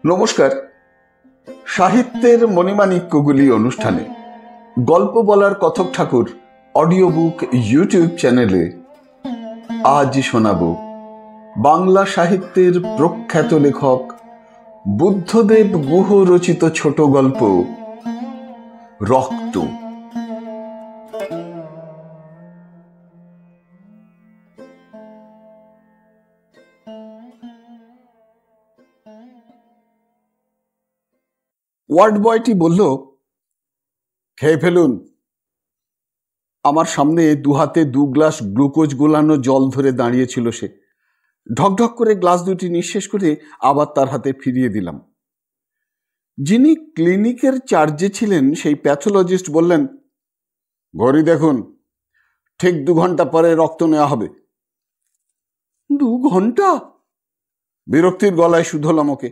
নমস্কার। সাহিত্যের মণিমাণিক্যগুলি অনুষ্ঠানে গল্প বলার কথক ঠাকুর অডিও বুক ইউটিউব চ্যানেলে আজ শোনাব বাংলা সাহিত্যের প্রখ্যাত লেখক বুদ্ধদেব গুহ রচিত ছোট গল্প রক্ত। ওয়ার্ড বয়টি বলল, খেয়ে ফেলুন। আমার সামনে দুহাতে 2 গ্লাস গ্লুকোজ গোলানো জল ধরে দাঁড়িয়েছিল সে। ঢকঢক করে গ্লাস দুটি নিঃশেষ করে আবার তার হাতে ফিরিয়ে দিলাম। যিনি ক্লিনিকের চার্জে ছিলেন সেই প্যাথোলজিস্ট বললেন, ঘড়ি দেখুন, ঠিক 2 ঘন্টা পরে রক্ত নেওয়া হবে। 2 ঘন্টা? বিরক্তির গলায় শুধলাম ওকে।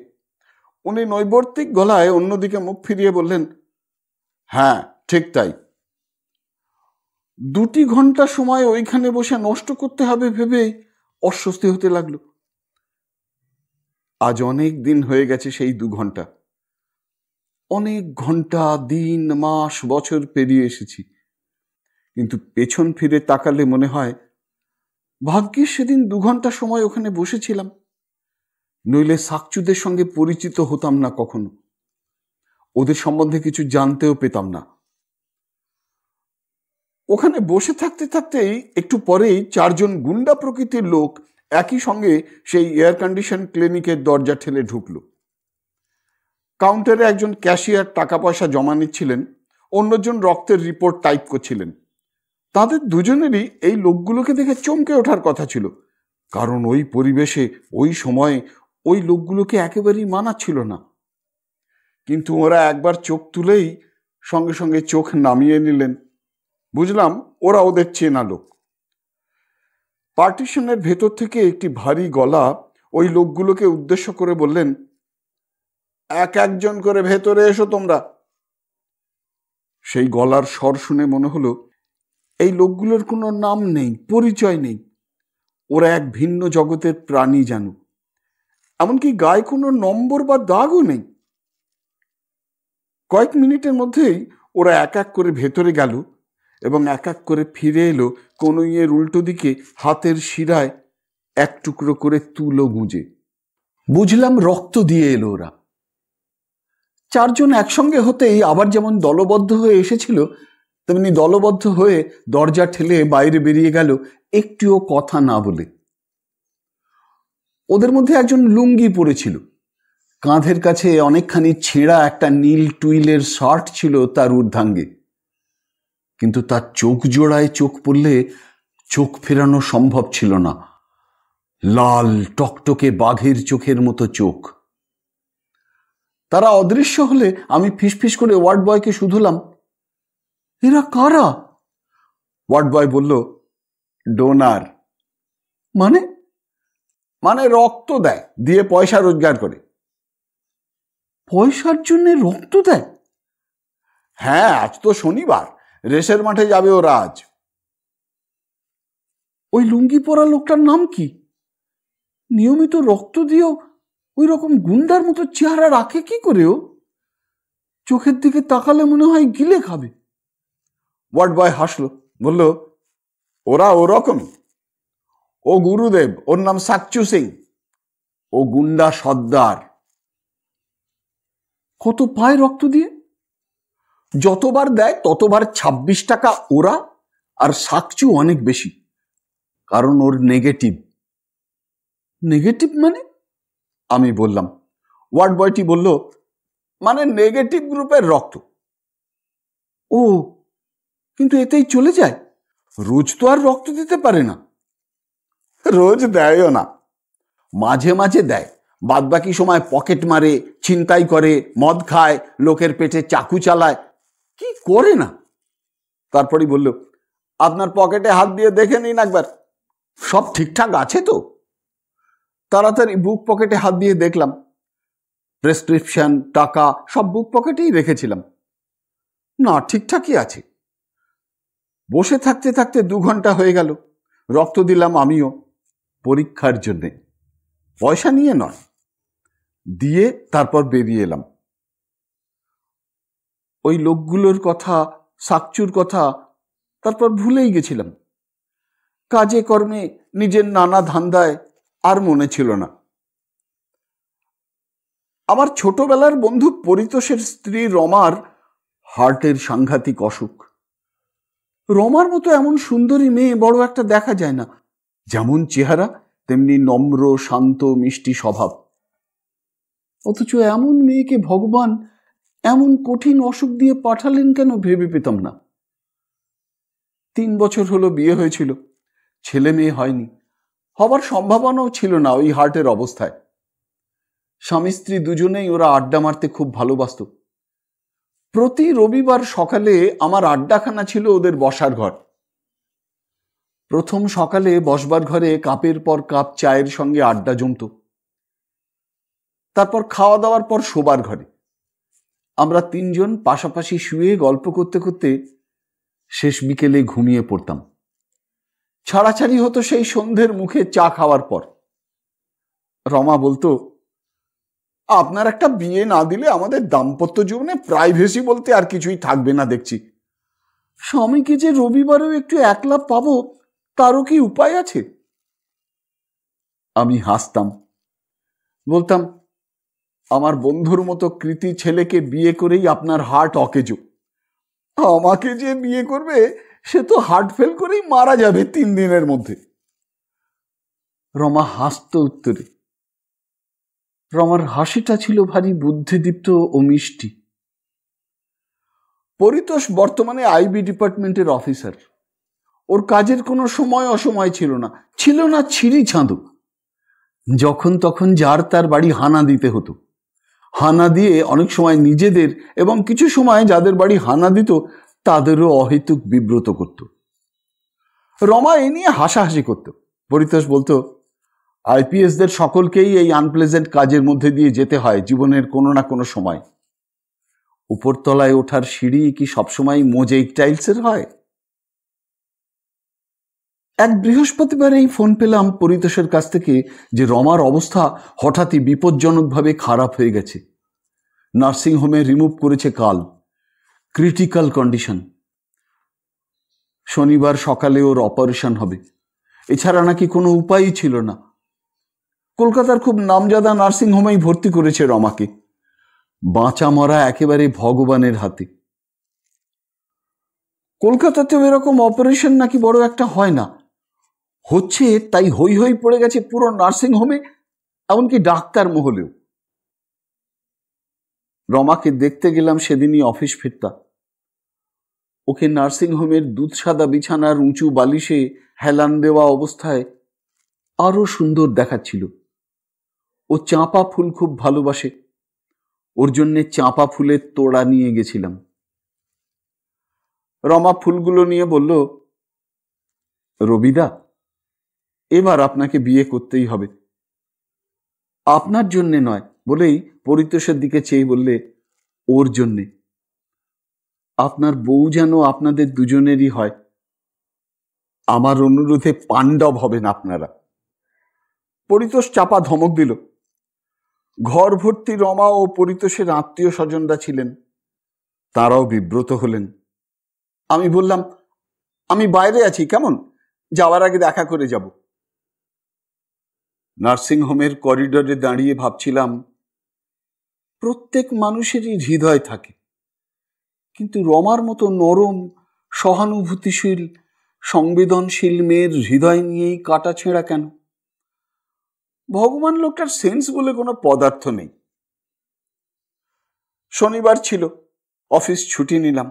উনি নৈবর্তিক গলায় অন্যদিকে মুখ ফিরিয়ে বললেন, হ্যাঁ ঠিক তাই। 2 ঘন্টা সময় ওইখানে বসে নষ্ট করতে হবে ভেবেই অস্বস্তি হতে লাগলো। আজ অনেক দিন হয়ে গেছে সেই 2 ঘন্টা। অনেক ঘন্টা, দিন, মাস, বছর পেরিয়ে এসেছি, কিন্তু পেছন ফিরে তাকালে মনে হয় ভাগ্যিস সেদিন 2 ঘন্টা সময় ওখানে বসেছিলাম, নইলে সাকচুদের সঙ্গে পরিচিত হতাম না কখনো, ওদের সম্বন্ধে কিছু জানতেও পেতাম না। ওখানে বসে থাকতে থাকতেই একটু পরেই 4 জন গুন্ডা প্রকৃতির লোক একই সঙ্গে সেই এয়ার কন্ডিশন ক্লিনিকের দরজা ঠেলে ঢুকলো। কাউন্টারে একজন ক্যাশিয়ার টাকা পয়সা জমা নিচ্ছিলেন, অন্যজন রক্তের রিপোর্ট টাইপ করছিলেন। তাদের দুজনেরই এই লোকগুলোকে দেখে চমকে ওঠার কথা ছিল, কারণ ওই পরিবেশে ওই সময়ে ওই লোকগুলোকে একেবারেই মানাচ্ছিল না। কিন্তু ওরা একবার চোখ তুলেই সঙ্গে সঙ্গে চোখ নামিয়ে নিলেন। বুঝলাম ওরা ওদের চেনা লোক। পার্টিশনের ভেতর থেকে একটি ভারী গলা ওই লোকগুলোকে উদ্দেশ্য করে বললেন, এক একজন করে ভেতরে এসো তোমরা। সেই গলার স্বর শুনে মনে হলো এই লোকগুলোর কোনো নাম নেই, পরিচয় নেই, ওরা এক ভিন্ন জগতের প্রাণী যেন, এমনকি গায়ে কোনো নম্বর বা দাগও নেই। কয়েক মিনিটের মধ্যেই ওরা এক এক করে ভেতরে গেল এবং এক এক করে ফিরে এলো কনুইয়ের উল্টো দিকে হাতের শিরায় 1 টুকরো করে তুলো গুঁজে। বুঝলাম রক্ত দিয়ে এলো ওরা। 4 জন একসঙ্গে হতেই আবার যেমন দলবদ্ধ হয়ে এসেছিল, তেমনি দলবদ্ধ হয়ে দরজা ঠেলে বাইরে বেরিয়ে গেল, একটিও কথা না বলে। ওদের মধ্যে একজন লুঙ্গি পরেছিল, কাঁধের কাছে অনেকখানি ছেঁড়া একটা নীল টুইলের শার্ট ছিল তার ঊর্ধ্বাঙ্গে, কিন্তু তার চোখ জোড়ায় চোখ পড়লে চোখ ফেরানো সম্ভব ছিল না। লাল টকটকে বাঘের চোখের মতো চোখ। তারা অদৃশ্য হলে আমি ফিসফিস করে ওয়ার্ড বয়কে শুধলাম, এরা কারা? ওয়ার্ড বয় বলল, ডোনার। মানে রক্ত দেয়, দিয়ে পয়সা রোজগার করে। পয়সার জন্য রক্ত দেয়? হ্যাঁ, আজ তো শনিবার, রেসের মাঠে যাবে ওরা আজ। ওই লুঙ্গি পরা লোকটার নাম কি? নিয়মিত রক্ত দিয়েও ওই রকম গুন্ডার মতো চেহারা রাখে কি করে ও? চোখের দিকে তাকালে মনে হয় গিলে খাবে। ওয়ার্ড বয় হাসলো, বলল, ওরা ওরকমই। ও গুরুদেব, ওর নাম সাকচু সিং, ও গুন্ডা সর্দার। কত পায় রক্ত দিয়ে? যতবার দেয় ততবার 26 টাকা ওরা, আর সাকচু অনেক বেশি, কারণ ওর নেগেটিভ। নেগেটিভ মানে? আমি বললাম। ওয়ার্ড বয়টি বলল, মানে নেগেটিভ গ্রুপের রক্ত। ও, কিন্তু এতেই চলে যায়? রোজ তো আর রক্ত দিতে পারে না। রোজ দেয়ও না, মাঝে মাঝে দেয়, বাদ বাকি সময় পকেট মারে, ছিনতাই করে, মদ খায়, লোকের পেটে চাকু চালায়, কি করে না। তারপরই বলল, আপনার পকেটে হাত দিয়ে দেখে নিন একবার, সব ঠিকঠাক আছে তো? তাড়াতাড়ি বুক পকেটে হাত দিয়ে দেখলাম, প্রেসক্রিপশন, টাকা সব বুক পকেটেই রেখেছিলাম। না, ঠিকঠাকই আছে। বসে থাকতে থাকতে 2 ঘন্টা হয়ে গেল। রক্ত দিলাম আমিও, পরীক্ষার জন্যে, পয়সা নিয়ে নয়। দিয়ে তারপর বেরিয়ে এলাম। ওই লোকগুলোর কথা, সাকচুর কথা তারপর ভুলেই গেছিলাম। কাজে কর্মে, নিজের নানা ধান্দায় আর মনে ছিল না। আমার ছোটবেলার বন্ধু পরিতোষের স্ত্রী রমার হার্টের সাংঘাতিক অসুখ। রমার মতো এমন সুন্দরী মেয়ে বড় একটা দেখা যায় না। যেমন চেহারা তেমনি নম্র, শান্ত, মিষ্টি স্বভাব। অথচ এমন মেয়েকে ভগবান এমন কঠিন অসুখ দিয়ে পাঠালেন কেন ভেবে পেতাম না। 3 বছর হলো বিয়ে হয়েছিল, ছেলে মেয়ে হয়নি, হবার সম্ভাবনাও ছিল না ওই হার্টের অবস্থায়। স্বামী স্ত্রী দুজনেই ওরা আড্ডা মারতে খুব ভালোবাসত। প্রতি রবিবার সকালে আমার আড্ডাখানা ছিল ওদের বসার ঘর। প্রথম সকালে বসবার ঘরে কাপের পর কাপ চায়ের সঙ্গে আড্ডা জমত। তারপর খাওয়া দাওয়ার পর শোবার ঘরে আমরা 3 জন পাশাপাশি শুয়ে গল্প করতে করতে শেষ বিকেলে ঘুমিয়ে পড়তাম। ছাড়াছাড়ি হতো সেই সন্ধ্যের মুখে চা খাওয়ার পর। রমা বলতো, আপনার একটা বিয়ে না দিলে আমাদের দাম্পত্য জীবনে প্রাইভেসি বলতে আর কিছুই থাকবে না দেখছি। স্বামীকে যে রবিবারেও একটু একলা পাবো তারও কি উপায় আছে? আমি হাসতাম, বলতাম, আমার বন্ধুর মতো কৃতি ছেলেকে বিয়ে করেই আপনার হার্ট অকেজো। আমাকে যে বিয়ে করবে সে তো হার্ট ফেল করেই মারা যাবে 3 দিনের মধ্যে। রমা হাসত উত্তরে। রমার হাসিটা ছিল ভারী বুদ্ধিদীপ্ত ও মিষ্টি। পরিতোষ বর্তমানে আইবি ডিপার্টমেন্টের অফিসার। ওর কাজের কোনো সময় অসময় ছিল না, ছিল না ছিঁড়ি ছাঁদো। যখন তখন যার তার বাড়ি হানা দিতে হতো। হানা দিয়ে অনেক সময় নিজেদের এবং কিছু সময় যাদের বাড়ি হানা দিত তাদেরও অহেতুক বিব্রত করত। রমা এ নিয়ে হাসাহাসি করত। পরিতোষ বলতো, আইপিএসদের সকলকেই এই আনপ্লেজেন্ট কাজের মধ্যে দিয়ে যেতে হয় জীবনের কোনো না কোনো সময়। উপরতলায় ওঠার সিঁড়ি কি সবসময় মোজাইক টাইলসের হয়? এক বৃহস্পতিবার এই ফোন পেলাম পরিতোষের কাছ থেকে যে রমার অবস্থা হঠাৎই বিপজ্জনকভাবে খারাপ হয়ে গেছে। নার্সিংহোমে রিমুভ করেছে কাল, ক্রিটিক্যাল কন্ডিশন। শনিবার সকালে ওর অপারেশন হবে, এছাড়া নাকি কোনো উপায়ই ছিল না। কলকাতার খুব নামজাদা নার্সিংহোমেই ভর্তি করেছে রমাকে। বাঁচা মরা একেবারে ভগবানের হাতে। কলকাতাতেও এরকম অপারেশন নাকি বড় একটা হয় না, হচ্ছে তাই হই হই পড়ে গেছে পুরো নার্সিংহোমে, এমনকি ডাক্তার মহলেও। রমাকে দেখতে গেলাম সেদিনই অফিস ফিরতা। ওকে নার্সিংহোমের দুধ সাদা বিছানার উঁচু বালিশে হেলান দেওয়া অবস্থায় আরো সুন্দর দেখাচ্ছিল। ও চাঁপা ফুল খুব ভালোবাসে, ওর জন্যে চাঁপা ফুলের তোড়া নিয়ে গেছিলাম। রমা ফুলগুলো নিয়ে বলল, রবিদা, এবার আপনাকে বিয়ে করতেই হবে। আপনার জন্যে নয় বলেই পরিতোষের দিকে চেয়ে বললে, ওর জন্যে। আপনার বউ যেন আপনাদের দুজনেরই হয়। আমার অনুরোধে পাণ্ডব হবেন আপনারা। পরিতোষ চাপা ধমক দিল। ঘর ভর্তি রমা ও পরিতোষের আত্মীয় স্বজনরা ছিলেন, তারাও বিব্রত হলেন। আমি বললাম, আমি বাইরে আছি, কেমন? যাওয়ার আগে দেখা করে যাব। নার্সিংহোমের করিডোরে দাঁড়িয়ে ভাবছিলাম, প্রত্যেক মানুষেরই হৃদয় থাকে, কিন্তু রমার মতো নরম, সহানুভূতিশীল, সংবেদনশীল মেয়ের হৃদয় নিয়েই কাটা ছেঁড়া কেন? ভগবান লোকটার সেন্স বলে কোনো পদার্থ নেই। শনিবার ছিল, অফিস ছুটি নিলাম।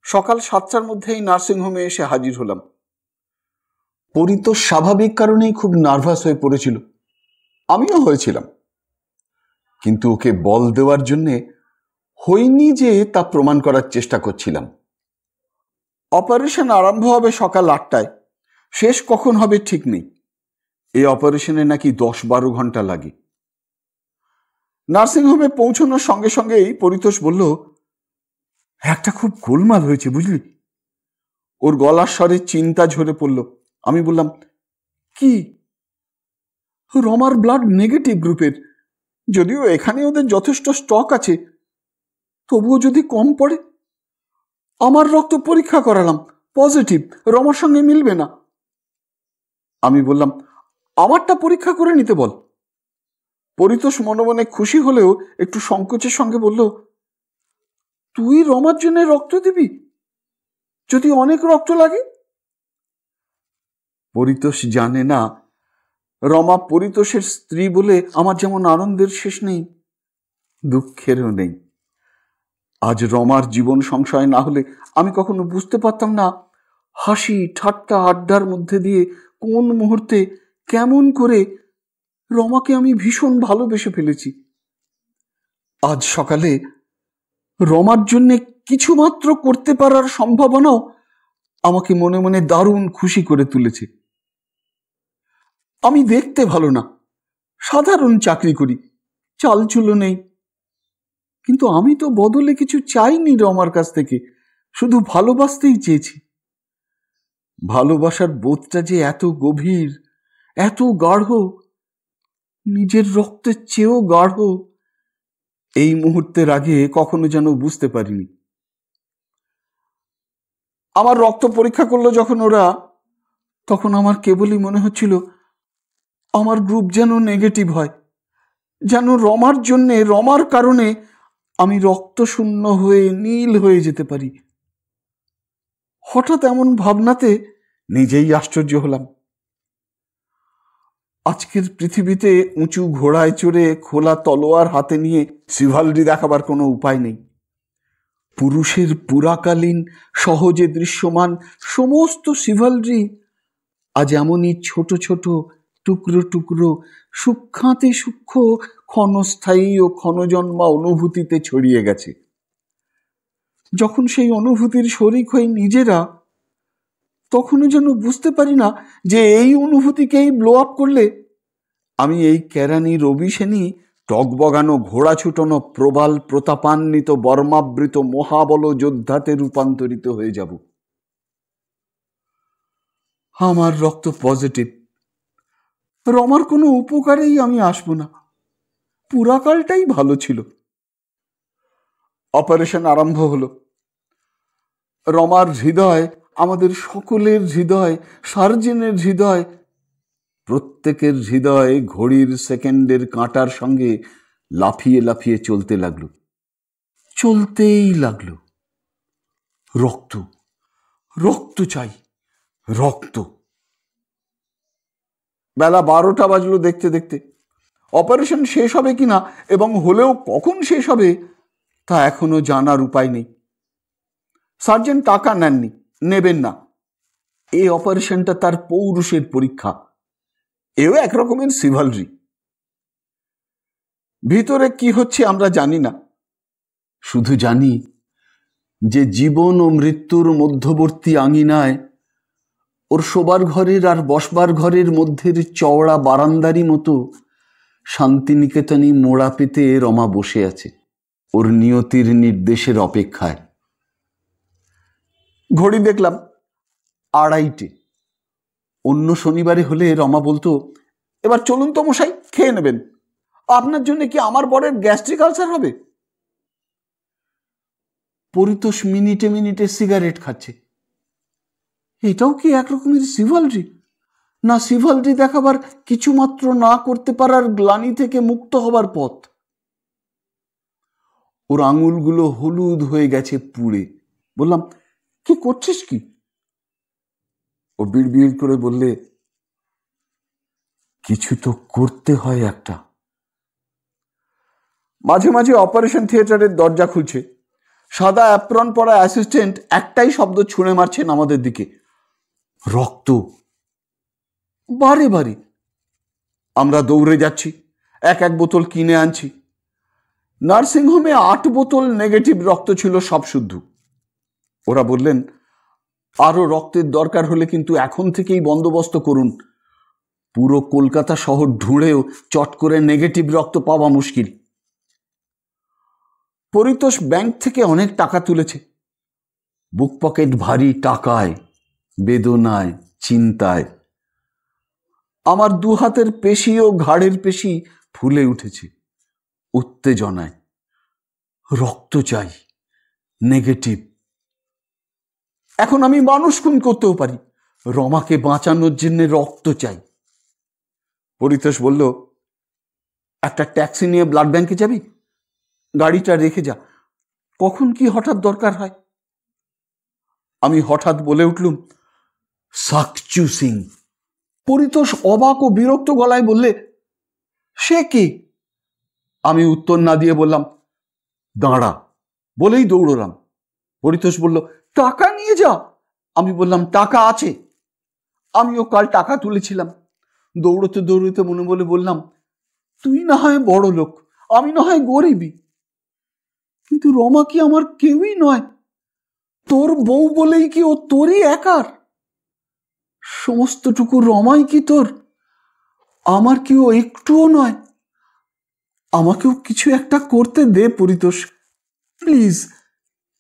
সকাল 7টার মধ্যেই নার্সিংহোমে এসে হাজির হলাম। পরিতোষ স্বাভাবিক কারণেই খুব নার্ভাস হয়ে পড়েছিল, আমিও হয়েছিলাম, কিন্তু ওকে বল দেওয়ার জন্যে হয়নি যে তা প্রমাণ করার চেষ্টা করছিলাম। অপারেশন আরম্ভ হবে সকাল 8টায়, শেষ কখন হবে ঠিক নেই। এই অপারেশনে নাকি 10-12 ঘন্টা লাগে। নার্সিংহোমে পৌঁছানোর সঙ্গে সঙ্গেই পরিতোষ বলল, একটা খুব গোলমাল হয়েছে বুঝলি। ওর গলার স্বরে চিন্তা ঝরে পড়ল। আমি বললাম, কি? রমার ব্লাড নেগেটিভ গ্রুপের, যদিও এখানে ওদের যথেষ্ট স্টক আছে, তবুও যদি কম পড়ে। আমার রক্ত পরীক্ষা করালাম, পজিটিভ, রমার সঙ্গে মিলবে না। আমি বললাম, আমারটা পরীক্ষা করে নিতে বল। পরিতোষ মনে মনে খুশি হলেও একটু সংকোচের সঙ্গে বলল, তুই রমার জন্য রক্ত দিবি? যদি অনেক রক্ত লাগে? পরিতোষ জানে না, রমা পরিতোষের স্ত্রী বলে আমার যেমন আনন্দের শেষ নেই, দুঃখেরও নেই। আজ রমার জীবন সংশয় না হলে আমি কখনো বুঝতে পারতাম না হাসি ঠাট্টা আড্ডার মধ্যে দিয়ে কোন মুহূর্তে কেমন করে রমাকে আমি ভীষণ ভালোবেসে ফেলেছি। আজ সকালে রমার জন্য কিছুমাত্র করতে পারার সম্ভাবনাও আমাকে মনে মনে দারুণ খুশি করে তুলেছে। আমি দেখতে ভালো না, সাধারণ চাকরি করি, চালচুলো নেই, কিন্তু আমি তো বদলে কিছু চাইনি রমার কাছ থেকে, শুধু ভালোবাসতেই চেয়েছি। ভালোবাসার বোধটা যে এত গভীর, এত গাঢ়, নিজের রক্তের চেয়েও গাঢ়, এই মুহূর্তের আগে কখনো যেন বুঝতে পারিনি। আমার রক্ত পরীক্ষা করলো যখন ওরা, তখন আমার কেবলই মনে হচ্ছিল আমার গ্রুপ যেন নেগেটিভ হয়, যেন রমার জন্যে, রমার কারণে আমি রক্ত শূন্য হয়ে নীল হয়ে যেতে পারি। হঠাৎ এমন ভাবনাতে নিজেই আশ্চর্য হলাম। আজকের পৃথিবীতে উঁচু ঘোড়ায় চড়ে খোলা তলোয়ার হাতে নিয়ে শিভালরি দেখাবার কোনো উপায় নেই। পুরুষের পুরাকালীন সহজে দৃশ্যমান সমস্ত শিভালরি আজ এমনই ছোট ছোট টুকরো টুকরো সূক্ষ্মাতি সূক্ষ্ম ক্ষণস্থায়ী ও ক্ষণজন্মা অনুভূতিতে ছড়িয়ে গেছে। যখন সেই অনুভূতির শরিক হই নিজেরা, তখনও যেন বুঝতে পারি না যে এই অনুভূতিকেই ব্লো আপ করলে আমি এই কেরানি রবি সেনী টগবগানো ঘোড়া ছুটানো প্রবাল প্রতাপান্বিত বর্মাবৃত মহাবল যোদ্ধাতে রূপান্তরিত হয়ে যাব। আমার রক্ত পজিটিভ, রমার কোনো উপকারেই আমি আসবো না, পুরাকালটাই ভালো ছিল। অপারেশন আরম্ভ হলো। রমার হৃদয়, আমাদের সকলের হৃদয়, সার্জেনের হৃদয়, প্রত্যেকের হৃদয় ঘড়ির সেকেন্ডের কাঁটার সঙ্গে লাফিয়ে লাফিয়ে চলতে লাগলো, চলতেই লাগলো। রক্ত, রক্ত চাই, রক্ত। বেলা 12টা বাজলো দেখতে দেখতে। অপারেশন শেষ হবে কিনা এবং হলেও কখন শেষ হবে তা এখনো জানার উপায় নেই। সার্জেন টাকা নেননি, নেবেন না। এই অপারেশনটা তার পৌরুষের পরীক্ষা, এও একরকমের সিভালরি। ভিতরে কি হচ্ছে আমরা জানি না, শুধু জানি যে জীবন ও মৃত্যুর মধ্যবর্তী আঙিনায় ওর শোবার ঘরের আর বসবার ঘরের মধ্যের চওড়া বারান্দারি মতো শান্তিনিকেতনী মোড়া পেতে রমা বসে আছে ওর নিয়তির নির্দেশের অপেক্ষায়। ঘড়ি দেখলাম 2:30। অন্য শনিবারে হলে রমা বলতো, এবার চলুন তো মশাই, খেয়ে নেবেন। আপনার জন্য কি আমার বরের গ্যাস্ট্রিক আলসার হবে? পরিতোষ মিনিটে মিনিটে সিগারেট খাচ্ছে। এটাও কি একরকমের সিভালরি? না সিভালরি দেখাবার কিছুমাত্র না করতে পারার গ্লানি থেকে মুক্ত হবার পথ? ওর আঙুলগুলো হলুদ হয়ে গেছে পুড়ে। বললাম, কি করছিস কি? ও বিড়বিড় করে বললে, কিছু তো করতে হয় একটা। মাঝে মাঝে অপারেশন থিয়েটারের দরজা খুলছে। সাদা অ্যাপ্রন পরা অ্যাসিস্ট্যান্ট একটাই শব্দ ছুঁড়ে মারছেন আমাদের দিকে, রক্ত। বারে বারে আমরা দৌড়ে যাচ্ছি, এক এক বোতল কিনে আনছি। নার্সিংহোমে 8 বোতল নেগেটিভ রক্ত ছিল, সব শুদ্ধ। ওরা বললেন, আরো রক্তের দরকার হলে কিন্তু এখন থেকেই বন্দোবস্ত করুন, পুরো কলকাতা শহর ঢুঁড়েও চট করে নেগেটিভ রক্ত পাওয়া মুশকিল। পরিতোষ ব্যাংক থেকে অনেক টাকা তুলেছে। বুক পকেট ভারী টাকায়, বেদনায়, চিন্তায়। আমার 2 হাতের পেশি ও ঘাড়ের পেশি ফুলে উঠেছে, উত্তেজনায়, রক্ত চাই, নেগেটিভ। এখন আমি মানুষ খুন করতেও পারি, রমাকে বাঁচানোর জন্য রক্ত চাই। পরিতোষ বলল, একটা ট্যাক্সি নিয়ে ব্লাড ব্যাংকে যাবি, গাড়িটা রেখে যা, কখন কি হঠাৎ দরকার হয়। আমি হঠাৎ বলে উঠলুম, সাকচু সিং। পরিতোষ অবাক ও বিরক্ত গলায় বললে, সে কি? আমি উত্তর না দিয়ে বললাম, দাঁড়া, বলেই দৌড়লাম। পরিতোষ বলল, টাকা নিয়ে যা। আমি বললাম, টাকা আছে, আমিও কাল টাকা তুলেছিলাম। দৌড়তে দৌড়তে মনে বলে বললাম, তুই না হয় বড় লোক, আমি না হয় গরিবই, কিন্তু রমা কি আমার কেউই নয়? তোর বউ বলেই কি ও তোরই একার? সমস্তটুকু রমাই কি তোর? আমার কি ও একটুও নয়? আমাকেও কিছু একটা করতে দে পরিতোষ, প্লিজ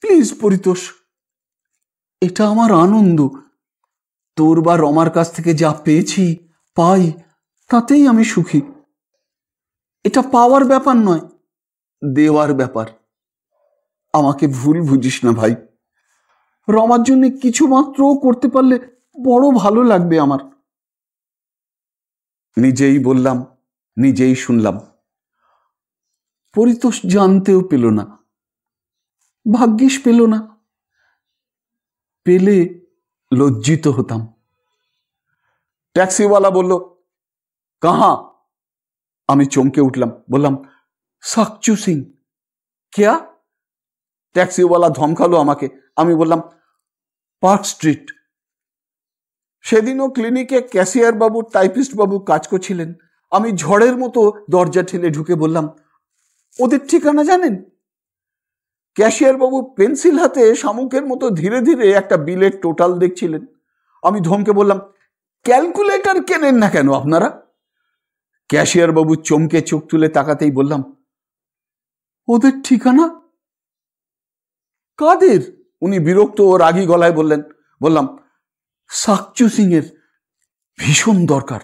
প্লিজ পরিতোষ। এটা আমার আনন্দ, তোর বা রমার কাছ থেকে যা পেয়েছি পাই তাতেই আমি সুখী। এটা পাওয়ার ব্যাপার নয়, দেওয়ার ব্যাপার। আমাকে ভুল বুঝিস না ভাই, রমার জন্য কিছু মাত্র করতে পারলে বড় ভালো লাগবে আমার। নিজেই বললাম, নিজেই শুনলাম। পরিতোষ জানতেও পেল না, ভাগ্যিস পেল না, পেলে লজ্জিত হতাম। ট্যাক্সিওয়ালা বলল, কাহা? আমি চমকে উঠলাম, বললাম, সাকচু সিং। क्या? ট্যাক্সিওয়ালা ধমকালো আমাকে। আমি বললাম, পার্ক স্ট্রিট। সেদিনও ক্লিনিকে ক্যাশিয়ার বাবু, টাইপিস্ট বাবু কাজ করছিলেন। আমি ঝড়ের মতো দরজা ঠেলে ঢুকে বললাম, ওদের ঠিকানা জানেন? ক্যাশিয়ার বাবু পেন্সিল হাতে শামুকের মতো ধীরে ধীরে একটা বিলের টোটাল দেখছিলেন। আমি ধমকে বললাম, ক্যালকুলেটর কেনেন না কেন আপনারা? ক্যাশিয়ার বাবু চমকে চোখ তুলে তাকাতেই বললাম, ওদের ঠিকানা? কাদের? উনি বিরক্ত ও রাগী গলায় বললেন। বললাম, সাকচু সিং এর, ভীষণ দরকার।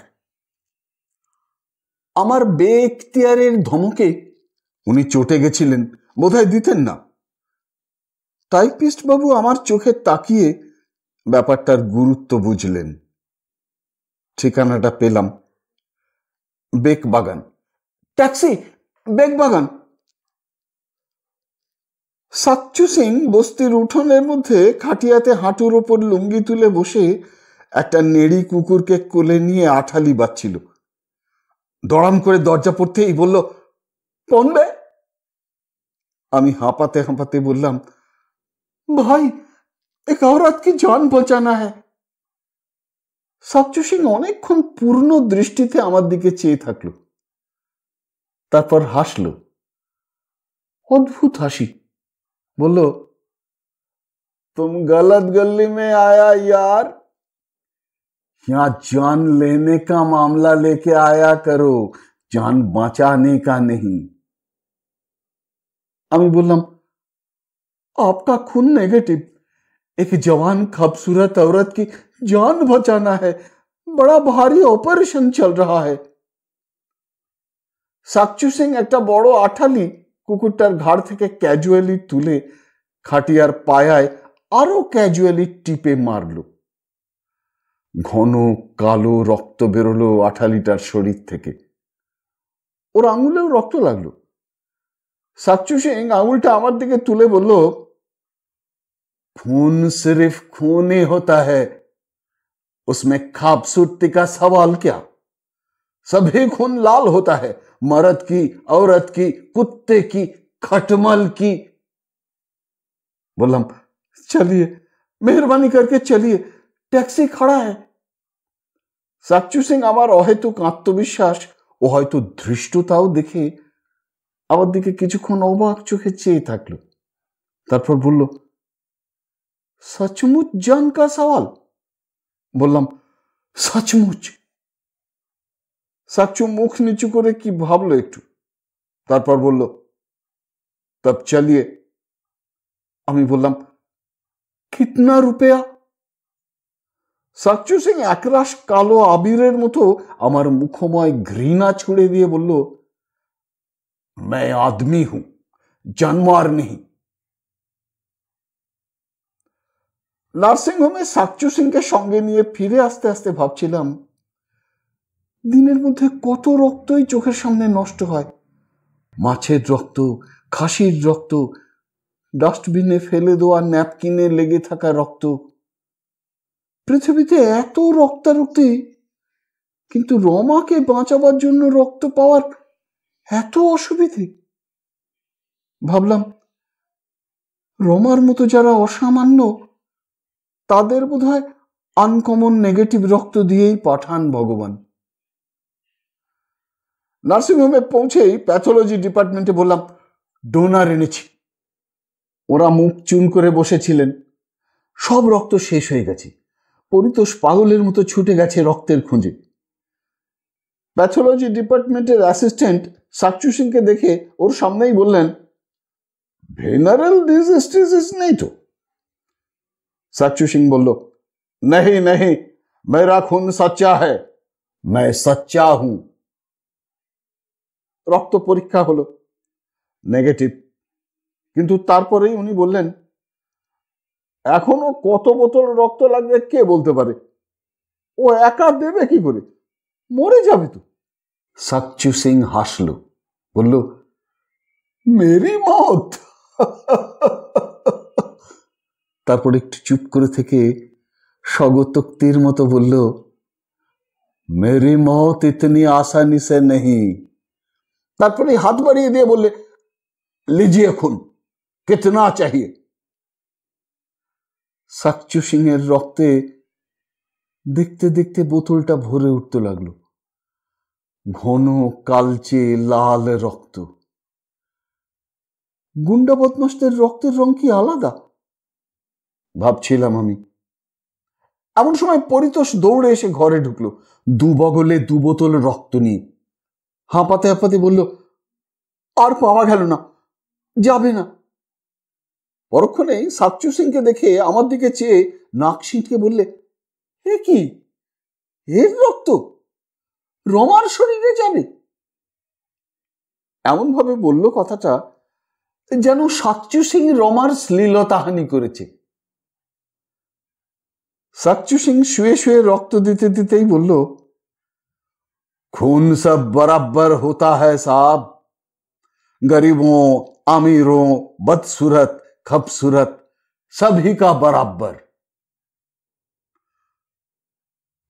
আমার বেএখতিয়ারের ধমকে উনি চটে গেছিলেন, বোধহয় দিতেন না। টাইপিস্ট বাবু আমার চোখে তাকিয়ে ব্যাপারটার গুরুত্ব বুঝলেন। ঠিকানাটা পেলাম, বেকবাগান। ট্যাক্সি, বেকবাগান। সাকচু সিং বস্তির উঠোনের মধ্যে খাটিয়াতে হাঁটুর ওপর লুঙ্গি তুলে বসে একটা নেড়ি কুকুরকে কোলে নিয়ে আঠালি বাচ্ছিল। দড়াম করে দরজা পড়তেই বলল, কौन বে? আমি হাঁপাতে হাঁপাতে বললাম, ভাই, এক औरत की जान बचाना है। সাকচু সিং অনেকক্ষণ পূর্ণ দৃষ্টিতে আমার দিকে চেয়ে থাকলো, তারপর হাসলো, অদ্ভুত হাসি। বলল, तुम गलत गली में आया यार, यहाँ जान लेने का मामला लेके आया करो, जान बचाने का नहीं। আমি বললাম, आपका खून नेगेटिव, एक जवान खूबसूरत औरत की जान बचाना है, बड़ा भारी ऑपरेशन चल रहा है। সাকচু সিং একটা বড় আঠালি কুকুরটার ঘাড় থেকে ক্যাজুয়ালি তুলে খাটিয়ার পায়ায় আরো ক্যাজুয়ালি টিপে মারল। ঘন কালো রক্ত বেরোলো আঠালিটার শরীর থেকে, ওর আঙুলেও রক্ত লাগলো। সাকচু সিং আঙুলটা আমার দিকে তুলে বলল, खून सिर्फ खून ही होता है, उसमें खूबसूरती का सवाल क्या? सभी खून लाल होता है, मर्द की, औरत की, कुत्ते की, खटमल की। बोलम, चलिए, मेहरबानी करके चलिए, टैक्सी खड़ा है। সাকচু সিং আমার অহেতুক আত্মবিশ্বাস ও হয়তো ধৃষ্টতাও দেখে আমার দিকে কিছুক্ষণ অবাক চোখে চেয়ে থাকলো, তারপর বলল, सचमुच जान का सवाल? বললাম, सचमुच। সাকচু মুখ নিচু করে কি ভাবলো একটু, তারপর বলল, तब चलिए। আমি বললাম, कितना रुपया? সাকচু সিং একরাশ কালো আবিরের মতো আমার মুখময় ঘৃণা ছুড়ে দিয়ে বলল, मैं आदमी हूं, जानवर नहीं। নার্সিংহোমে সাকচু সিংকে সঙ্গে নিয়ে ফিরে আসতে আসতে ভাবছিলাম, দিনের মধ্যে কত রক্তই চোখের সামনে নষ্ট হয়। মাছের রক্ত, খাসির রক্ত, ডাস্টবিনে ফেলে দেওয়া ন্যাপকিনে লেগে থাকা রক্ত। পৃথিবীতে এত রক্তারক্তি, কিন্তু রমাকে বাঁচাবার জন্য রক্ত পাওয়ার এত অসুবিধে। ভাবলাম, রমার মতো যারা অসামান্য, তাদের বোধহয় আনকমন নেগেটিভ রক্ত দিয়েই পাঠান ভগবান। নার্সিংহোমে পৌঁছেই প্যাথোলজি ডিপার্টমেন্টে বললাম, ডোনার এনেছি। ওরা মুখ চুন করে বসেছিলেন। সব রক্ত শেষ হয়ে গেছে। পরিতোষ পাগলের মতো ছুটে গেছে রক্তের খোঁজে। প্যাথোলজি ডিপার্টমেন্টের অ্যাসিস্ট্যান্ট সাকচু সিংকে দেখে ওর সামনেই বললেন, ভেনারেল ডিজিজ নেই তো? সাকচু সিং বলল, नहीं नहीं, मेरा खून सच्चा है, मैं सच्चा हूं। রক্ত পরীক্ষা হলো, নেগেটিভ। কিন্তু তারপরেই উনি বললেন, এখনো কত বোতল রক্ত লাগবে কে বলতে পারে? ও একা দেবে কি করে? মরে যাবে তো। সাকচু সিং হাসল, বলল, মেরি মত। তারপর একটু চুপ করে থেকে স্বগতোক্তির মতো বলল, মেরি মত ইতনি আসানি সে নেই। তারপরে হাত বাড়িয়ে দিয়ে বললে, লিজিয়ে খুন, কিতনা চাহিয়ে। সাকচু সিং এর রক্তে দেখতে দেখতে বোতলটা ভরে উঠতে লাগলো। ঘন কালচে লাল রক্ত। গুন্ডা বদমাশদের রক্তের রং কি আলাদা ভাবছিলাম আমি। এমন সময় পরিতোষ দৌড়ে এসে ঘরে ঢুকলো, দু বগলে দু বোতল রক্ত নিয়ে। হাঁপাতে হাঁপাতে বলল, আর পাওয়া গেল না, যাবে না। পরক্ষণেই সাকচু সিংকে দেখে আমার দিকে চেয়ে নাক ছিটকে বললে, এ কি, এর রক্ত রমার শরীরে যাবে? এমন ভাবে বলল কথাটা যেন সাকচু সিং রমার শ্লীলতাহানি করেছে। সাকচু সিং শুয়ে শুয়ে রক্ত দিতে দিতেই বলল, खून सब बराबर होता है साहब, गरीबों, अमीरों, बदसूरत, खबसूरत, सभी का बराबर।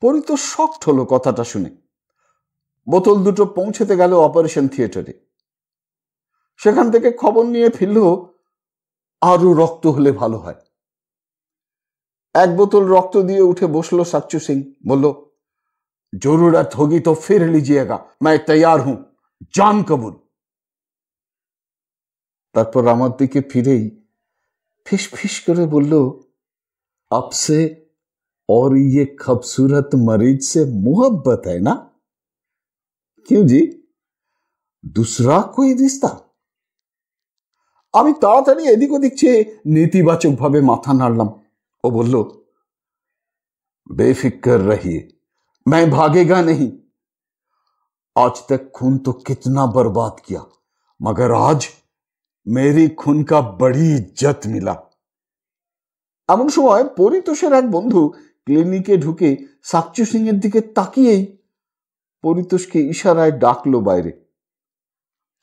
পরিতোষ শকড হলো কথাটা শুনে। বোতল দুটো পৌঁছতে গেল অপারেশন থিয়েটারে। সেখান থেকে খবর নিয়ে ফিরল, আরো রক্ত হলে ভালো হয়। এক বোতল রক্ত দিয়ে উঠে বসলো সাকচু সিং, বলল, जरूरत होगी तो फिर लीजिएगा, मैं तैयार हूं, जान कबूल। তারপর আমার দিকে ফিরেই ফিস ফিস করে বলল, आपसे और ये खूबसूरत मरीज से मोहब्बत है ना? क्यों जी, दूसरा कोई रिश्ता? আমি তাড়াতাড়ি এদিক ওদিক চেয়ে নেতিবাচক ভাবে মাথা নাড়লাম। ও বলল, बेफिक्र रहिए, मैं भागेगा नहीं। आज तक खून तो कितना बर्बाद किया, मगर आज मेरी खून का बड़ी इज्जत मिला। এমন সময় পরিতোষের এক বন্ধু ক্লিনিকে ঢুকে সাকচু সিং এর দিকে তাকিয়েই পরিতোষকে ইশারায় ডাকলো বাইরে।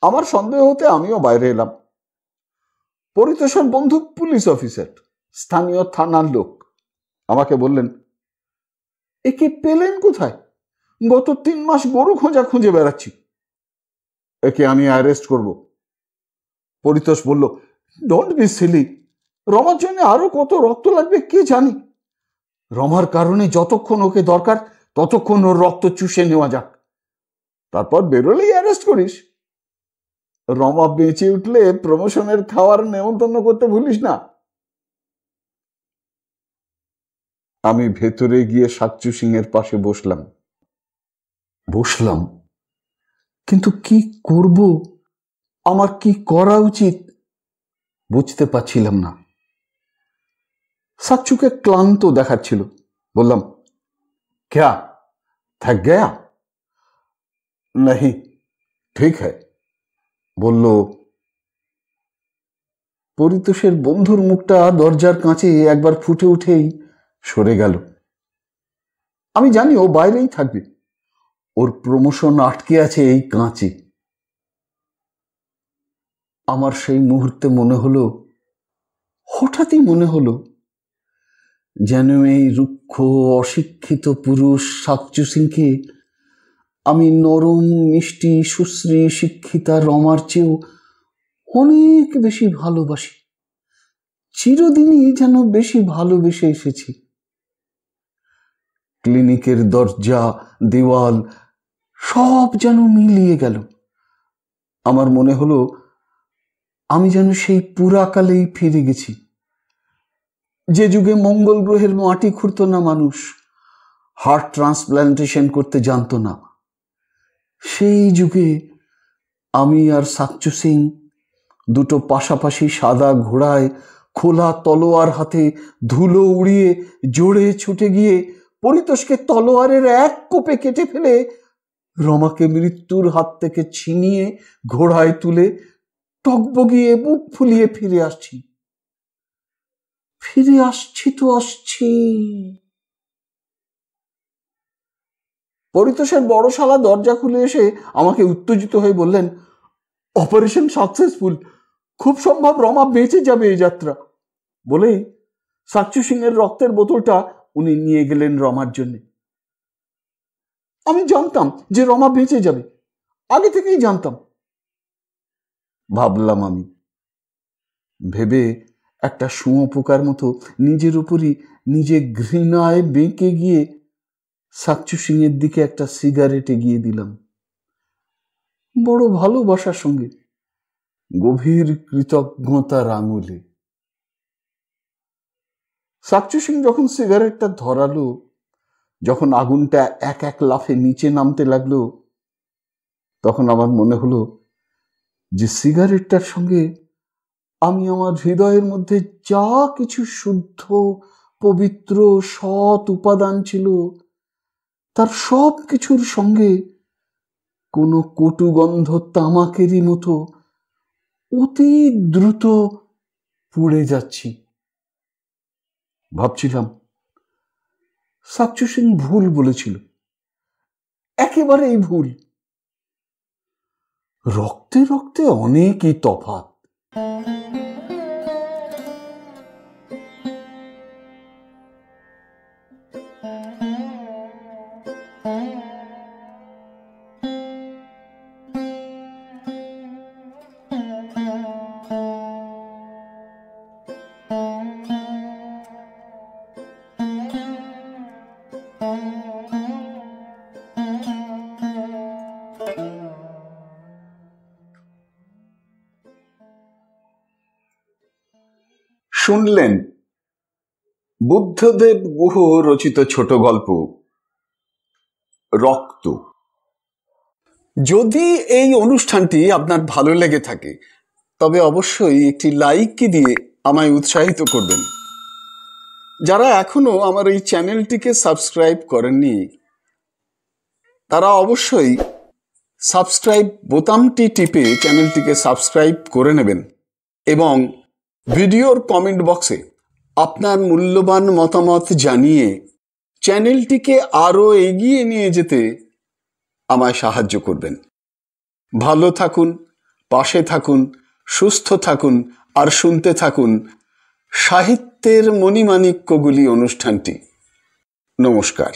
আমার সন্দেহ হতে আমিও বাইরে এলাম। পরিতোষের বন্ধু পুলিশ অফিসার, স্থানীয় থানার লোক। আমাকে বললেন, একে পেলেন কোথায়? গত 3 মাস গরু খোঁজা খুঁজে বেড়াচ্ছি, একে আমি অ্যারেস্ট করব। পরিতোষ বলল, ডোন্ট বি সিলি, রমার জন্য আরো কত রক্ত লাগবে কে জানি। রমার কারণে যতক্ষণ ওকে দরকার ততক্ষণ ওর রক্ত চুষে নেওয়া যাক, তারপর বেরোলেই অ্যারেস্ট করিস। রমা বেঁচে উঠলে প্রমোশনের খাওয়ার নেমন্তন্ন করতে ভুলিস না। আমি ভেতরে গিয়ে সাকচু সিং এর পাশে বসলাম, কিন্তু কি করব, আমার কি করা উচিত বুঝতে পারছিলাম না। সাকচুকে ক্লান্ত দেখাচ্ছিল। বললাম, क्या थक गया? नहीं, ठीक है, বলল, পরিতোষের বন্ধুর মুখটা দরজার কাঁচে একবার ফুটে উঠেই সরে গেল। আমি জানি ও বাইরেই থাকবে, ওর প্রমোশন আটকে আছে এই কাঁচে। আমার সেই মুহূর্তে মনে হলো, হঠাৎই মনে হলো, যেন এই রুক্ষ অশিক্ষিত পুরুষ সাকচু সিংকে আমি নরম মিষ্টি সুশ্রী শিক্ষিতা রমার চেয়েও অনেক বেশি ভালোবাসি, চিরদিনই যেন বেশি ভালোবেসে এসেছি। ক্লিনিকের দরজা দেওয়াল সব যেন মিলিয়ে গেল। আমার মনে হলো আমি যেন সেই পুরাকালেই ফিরে গেছি, যে যুগে মঙ্গল গ্রহের মাটি খুঁড়ত না মানুষ, হার্ট ট্রান্সপ্লান্টেশন করতে জানতো না। সেই যুগে আমি আর সাকচু সিং দুটো পাশাপাশি সাদা ঘোড়ায় খোলা তলোয়ার হাতে ধুলো উড়িয়ে জোরে ছুটে গিয়ে পরিতোষকে তলোয়ারের এক কোপে কেটে ফেলে রমাকে মৃত্যুর হাত থেকে ছিনিয়ে ঘোড়ায় তুলে টগবগিয়ে বুক ফুলিয়ে ফিরে আসছি। পরিতোষের বড় শালা দরজা খুলে এসে আমাকে উত্তেজিত হয়ে বললেন, অপারেশন সাকসেসফুল, খুব সম্ভব রমা বেঁচে যাবে এই যাত্রা। বলেই সাকচু সিং এর রক্তের বোতলটা উনি নিয়ে গেলেন রমার জন্য। আমি জানতাম যে রমা বেঁচে যাবে, আগে থেকেই জানতাম। ভাবলাম আমি, ভেবে একটা শুঁয়োপোকার মতো নিজের উপরই নিজে ঘৃণায় বেঁকে গিয়ে সাকচু সিং এর দিকে একটা সিগারেট এগিয়ে দিলাম, বড় ভালোবাসার সঙ্গে, গভীর কৃতজ্ঞতার আঙুলে। সাকচু সিং যখন সিগারেটটা ধরালো, যখন আগুনটা এক এক লাফে নিচে নামতে লাগলো, তখন আমার মনে হলো যে সিগারেটটার সঙ্গে আমি আমার হৃদয়ের মধ্যে যা কিছু শুদ্ধ পবিত্র সৎ উপাদান ছিল, তার সব কিছুর সঙ্গে কোনো কটুগন্ধ তামাকেরই মতো অতি দ্রুত পুড়ে যাচ্ছি। ভাবছিলাম সাকচু সিং ভুল বলেছিল, একেবারেই ভুল। রক্তে রক্তে অনেকই তফাৎ। শুনলেন বুদ্ধদেব গুহ রচিত ছোট গল্প রক্ত। যদি এই অনুষ্ঠানটি আপনার ভালো লেগে থাকে তবে অবশ্যই একটি লাইক দিয়ে আমায় উৎসাহিত করবেন। যারা এখনো আমার এই চ্যানেলটিকে সাবস্ক্রাইব করেননি তারা অবশ্যই সাবস্ক্রাইব বোতামটি টিপে চ্যানেলটিকে সাবস্ক্রাইব করে নেবেন এবং ভিডিওর কমেন্ট বক্সে আপনার মূল্যবান মতামত জানিয়ে চ্যানেলটিকে আরও এগিয়ে নিয়ে যেতে আমায় সাহায্য করবেন। ভালো থাকুন, পাশে থাকুন, সুস্থ থাকুন আর শুনতে থাকুন সাহিত্যের মণিমাণিক্যগুলি অনুষ্ঠানটি। নমস্কার।